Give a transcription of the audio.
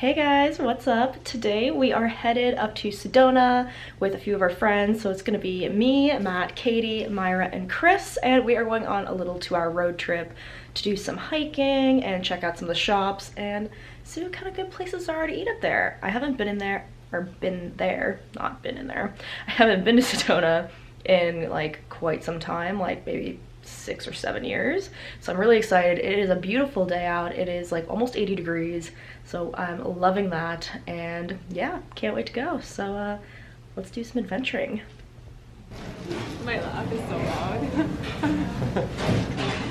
Hey guys, what's up? Today we are headed up to Sedona with a few of our friends. So it's gonna be me, Matt, Katie, Myra, and Chris, and we are going on a little 2-hour road trip to do some hiking and check out some of the shops and see what kind of good places there are to eat up there. I haven't been in there, or been there, not been in there. I haven't been to Sedona in like quite some time, like maybe 6 or 7 years. So I'm really excited. It is a beautiful day out. It is like almost 80 degrees. So I'm loving that. And yeah, can't wait to go. So let's do some adventuring. My laugh is so loud.